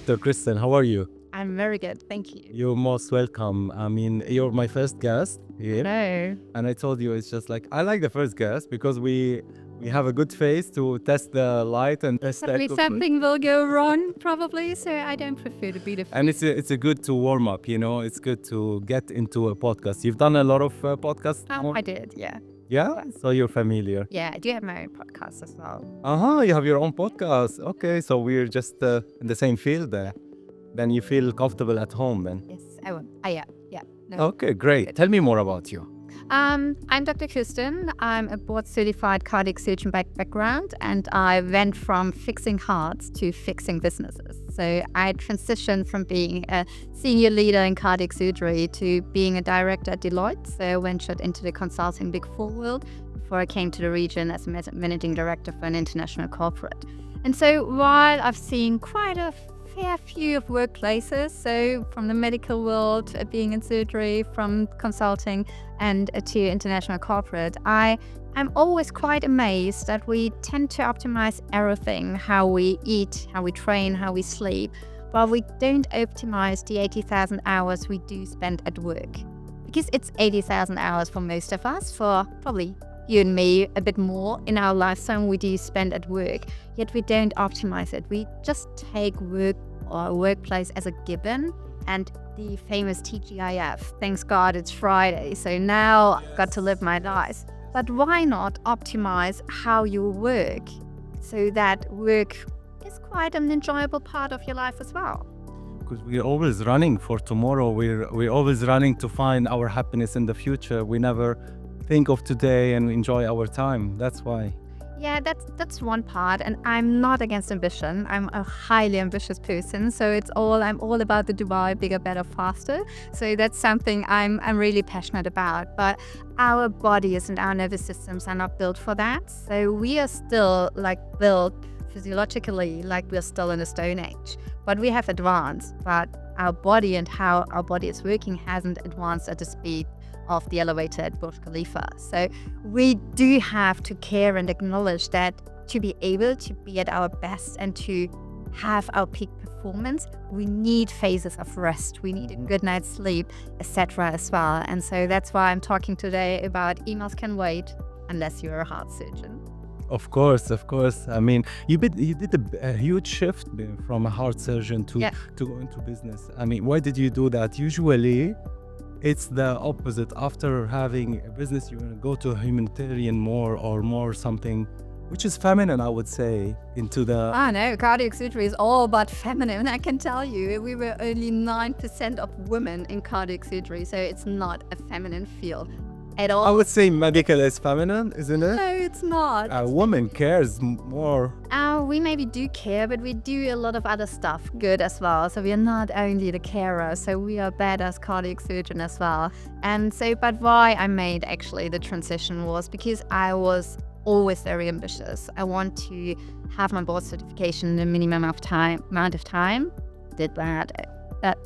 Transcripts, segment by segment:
Dr. Krestin. How are you? I'm very good, thank you. You're most welcome. I mean, you're my first guest here. No. And I told you it's just like, I like the first guest because we have a good face to test the light and test the Probably equipment. something will go wrong, probably, so I don't prefer to be the And it's a good to warm up, you know, it's good to get into a podcast. You've done a lot of podcasts? I did, yeah. Yeah? So you're familiar. Yeah, I do have my own podcast as well. You have your own podcast. Okay, so we're just in the same field there. Then you feel comfortable at home then. Yes, I will. Yeah. No. Okay, great. Tell me more about you. I'm Dr. Kerstin. I'm a board-certified cardiac surgeon by background, and I went from fixing hearts to fixing businesses. So I transitioned from being a senior leader in cardiac surgery to being a director at Deloitte. So I ventured into the consulting Big Four world before I came to the region as a managing director for an international corporate. And so while I've seen quite a fair few of workplaces, so from the medical world, being in surgery, from consulting and to international corporate, I'm always quite amazed that we tend to optimize everything, how we eat, how we train, how we sleep, while we don't optimize the 80,000 hours we do spend at work. Because it's 80,000 hours for most of us, for probably you and me, a bit more in our lifetime we do spend at work, yet we don't optimize it. We just take work or workplace as a given, and the famous TGIF, thanks God it's Friday, so now I've got to live my life. But why not optimize how you work so that work is quite an enjoyable part of your life as well? Because we're always running for tomorrow. We're always running to find our happiness in the future. We never think of today and enjoy our time. That's why. Yeah, that's one part, and I'm not against ambition. I'm a highly ambitious person, so I'm all about the Dubai bigger, better, faster. So that's something I'm really passionate about. But our bodies and our nervous systems are not built for that. So we are still built physiologically like we're still in a stone age. But we have advanced, but our body and how our body is working hasn't advanced at the speed of the elevator at Burj Khalifa. So we do have to care and acknowledge that to be able to be at our best and to have our peak performance, we need phases of rest, we need a good night's sleep, etc. as well. And so that's why I'm talking today about emails can wait unless you're a heart surgeon. Of course. I mean, you did a huge shift from a heart surgeon to go into business. I mean, why did you do that? Usually it's the opposite. After having a business, you're going to go to a humanitarian more something which is feminine, I would say, into the... No, cardiac surgery is all but feminine, I can tell you. We were only 9% of women in cardiac surgery, so it's not a feminine field at all. I would say medical is feminine, isn't it? No, it's not. A woman cares more. We maybe do care, but we do a lot of other stuff good as well. So we are not only the carer, so we are badass cardiac surgeon as well. And so, but why I made actually the transition was because I was always very ambitious. I want to have my board certification in a minimum amount of time. Did that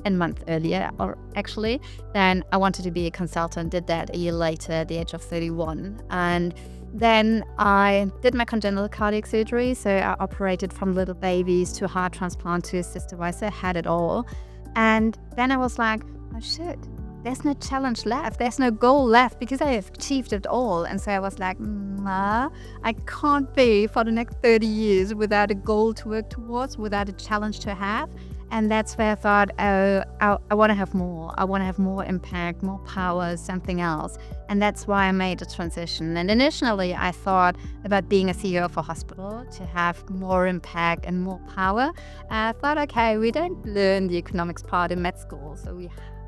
a month earlier, or actually. Then I wanted to be a consultant, did that a year later at the age of 31. And then I did my congenital cardiac surgery. So I operated from little babies to heart transplant to assisted device. I had it all. And then I was like, oh shit, there's no challenge left. There's no goal left because I have achieved it all. And so I was like, I can't be for the next 30 years without a goal to work towards, without a challenge to have. And that's where I thought, I want to have more. I want to have more impact, more power, something else. And that's why I made the transition. And initially, I thought about being a CEO of a hospital to have more impact and more power. I thought, okay, we don't learn the economics part in med school, so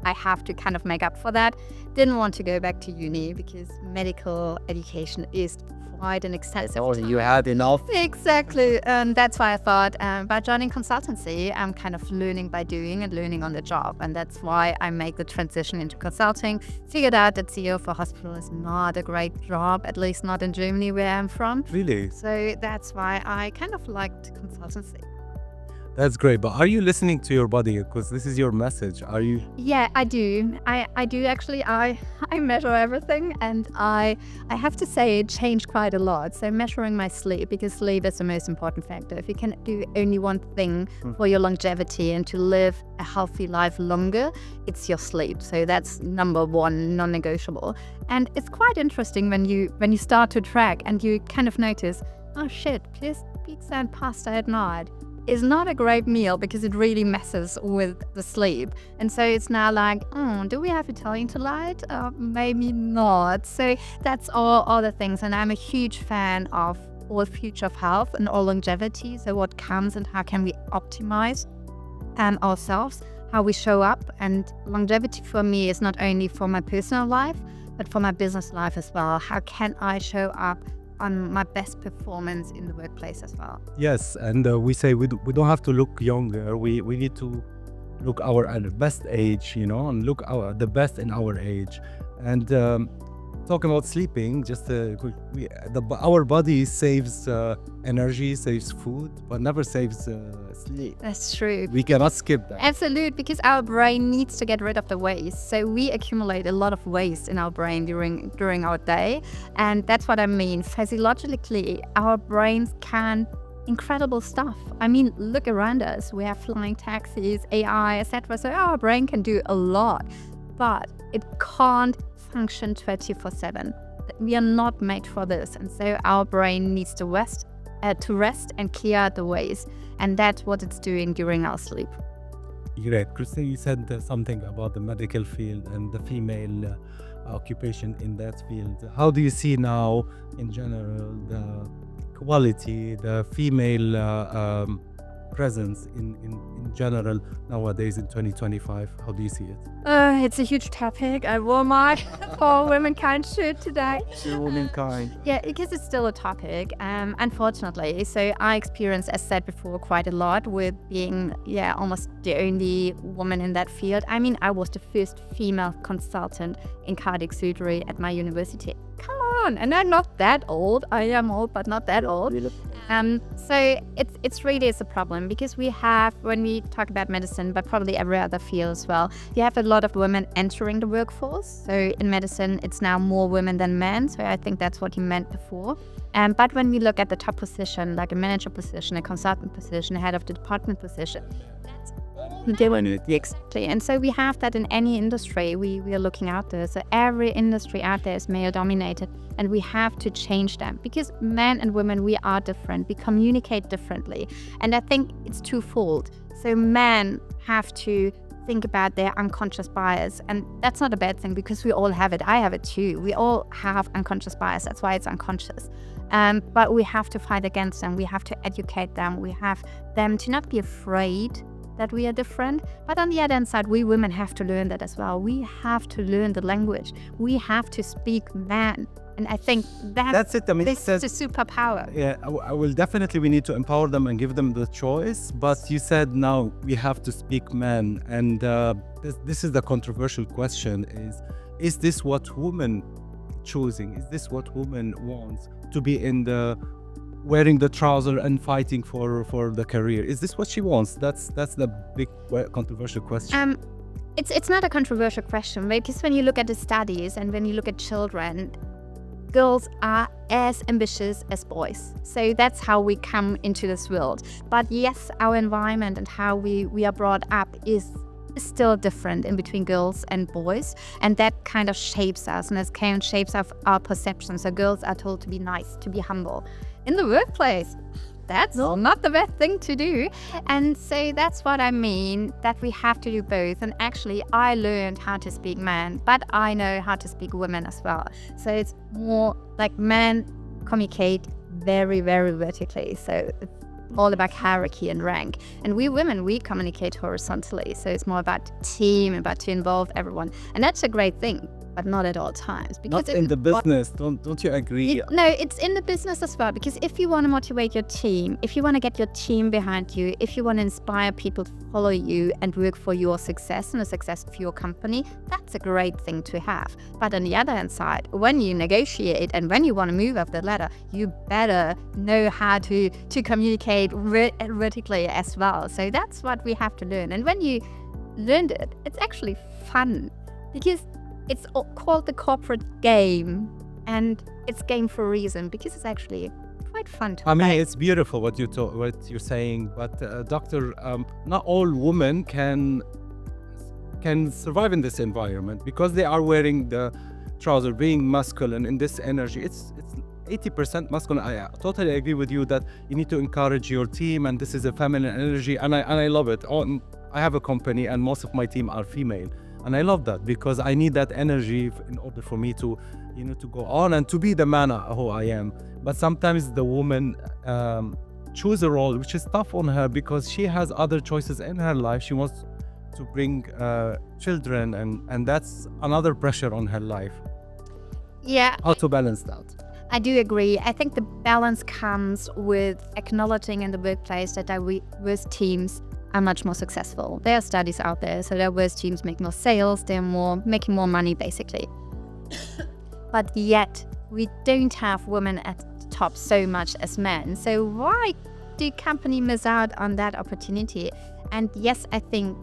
I have to kind of make up for that. Didn't want to go back to uni because medical education is quite an extensive time. You had enough. Exactly. And that's why I thought by joining consultancy, I'm kind of learning by doing and learning on the job. And that's why I make the transition into consulting. Figured out that CEO for hospital is not a great job, at least not in Germany where I'm from. Really? So that's why I kind of liked consultancy. That's great. But are you listening to your body? Because this is your message. Are you? Yeah, I do. I do actually. I measure everything, and I have to say it changed quite a lot. So measuring my sleep, because sleep is the most important factor. If you can do only one thing for your longevity and to live a healthy life longer, it's your sleep. So that's number one, non-negotiable. And it's quite interesting when you start to track and you kind of notice, oh shit, pizza and pasta at night is not a great meal because it really messes with the sleep. And so it's now like, do we have Italian tonight? Maybe not. So that's all the things. And I'm a huge fan of all future of health and all longevity. So what comes and how can we optimize ourselves, how we show up. And longevity for me is not only for my personal life, but for my business life as well. How can I show up on my best performance in the workplace as well? Yes, and we say we don't have to look younger. We need to look at the best age, and look the best in our age. And talking about sleeping, just our body saves energy, saves food, but never saves sleep. That's true. We cannot skip that. Absolutely, because our brain needs to get rid of the waste. So we accumulate a lot of waste in our brain during our day. And that's what I mean. Physiologically, our brains can incredible stuff. I mean, look around us. We have flying taxis, AI, etc. So our brain can do a lot, but it can't function 24/7. We are not made for this. And so our brain needs to rest and clear the waste. And that's what it's doing during our sleep. Great. Krestin, you said something about the medical field and the female occupation in that field. How do you see now, in general, the quality, the female presence in general nowadays in 2025? How do you see it? It's a huge topic. I wore my for womankind shirt today. Womankind. Yeah, because it's still a topic, unfortunately. So I experienced, as said before, quite a lot with being, almost the only woman in that field. I mean, I was the first female consultant in cardiac surgery at my university. Come on, and I'm not that old. I am old, but not that old. So it's really is a problem because we have, when we talk about medicine, but probably every other field as well, you have a lot of women entering the workforce. So in medicine, it's now more women than men. So I think that's what you meant before. But when we look at the top position, like a manager position, a consultant position, a head of the department position, exactly. And so we have that in any industry. We are looking out there. So every industry out there is male dominated, and we have to change them because men and women, we are different. We communicate differently. And I think it's twofold. So men have to think about their unconscious bias, and that's not a bad thing because we all have it. I have it too. We all have unconscious bias. That's why it's unconscious. But we have to fight against them. We have to educate them. We have them to not be afraid that we are different. But on the other hand side, we women have to learn that as well. We have to learn the language. We have to speak man. And I think that's it. I mean, this is a superpower. Yeah, I will definitely, we need to empower them and give them the choice. But you said now we have to speak man. And this is the controversial question is this what women choosing? Is this what women want to be in the wearing the trouser and fighting for the career? Is this what she wants? That's the big controversial question. It's not a controversial question, because when you look at the studies and when you look at children, girls are as ambitious as boys. So that's how we come into this world. But yes, our environment and how we are brought up is still different in between girls and boys, and that kind of shapes us, and it kind of shapes our perception. So girls are told to be nice, to be humble. In the workplace, that's not the best thing to do. And so that's what I mean, that we have to do both. And actually, I learned how to speak man, but I know how to speak women as well. So it's more like men communicate very, very vertically. So it's all about hierarchy and rank. And we women, we communicate horizontally. So it's more about team, about to involve everyone. And that's a great thing. but not at all times. Not in the business, don't you agree? No, it's in the business as well, because if you want to motivate your team, if you want to get your team behind you, if you want to inspire people to follow you and work for your success and the success of your company, that's a great thing to have. But on the other hand side, when you negotiate and when you want to move up the ladder, you better know how to communicate vertically as well. So that's what we have to learn. And when you learned it, it's actually fun, because it's called the corporate game, and it's game for a reason, because it's actually quite fun to play. It's beautiful what you're saying, but doctor, not all women can survive in this environment, because they are wearing the trouser, being masculine in this energy. It's 80% masculine. I totally agree with you that you need to encourage your team, and this is a feminine energy, and I love it. I have a company, and most of my team are female. And I love that, because I need that energy in order for me to, to go on and to be the man who I am. But sometimes the woman choose a role which is tough on her, because she has other choices in her life. She wants to bring children, and that's another pressure on her life. Yeah. How to balance that? I do agree. I think the balance comes with acknowledging in the workplace that diverse teams are much more successful. There are studies out there, so diverse teams make more sales, they're making more money basically. But yet, we don't have women at the top so much as men. So why do companies miss out on that opportunity? And yes, I think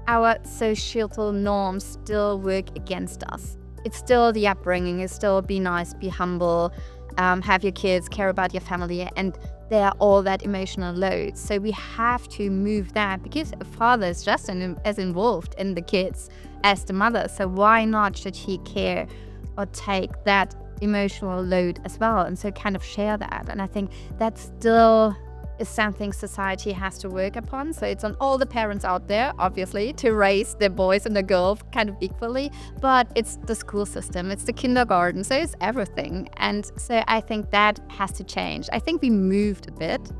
our societal norms still work against us. It's still the upbringing, it's still be nice, be humble, have your kids, care about your family, and they are all that emotional load. So we have to move that, because a father is just as involved in the kids as the mother. So why not should he care or take that emotional load as well? And so kind of share that. And I think that still is something society has to work upon. So it's on all the parents out there, obviously, to raise their boys and their girls kind of equally. But it's the school system, it's the kindergarten, so it's everything. And so I think that has to change. I think we moved a bit,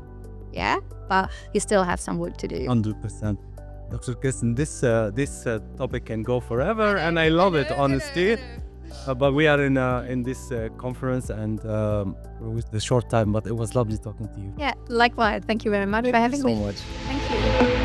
yeah, but you still have some work to do. 100%. Dr. Krestin, this topic can go forever, and I love it, honestly. But we are in this conference, and with the short time, but it was lovely talking to you. Yeah, likewise. Thank you very much for having me. So much. Thank you.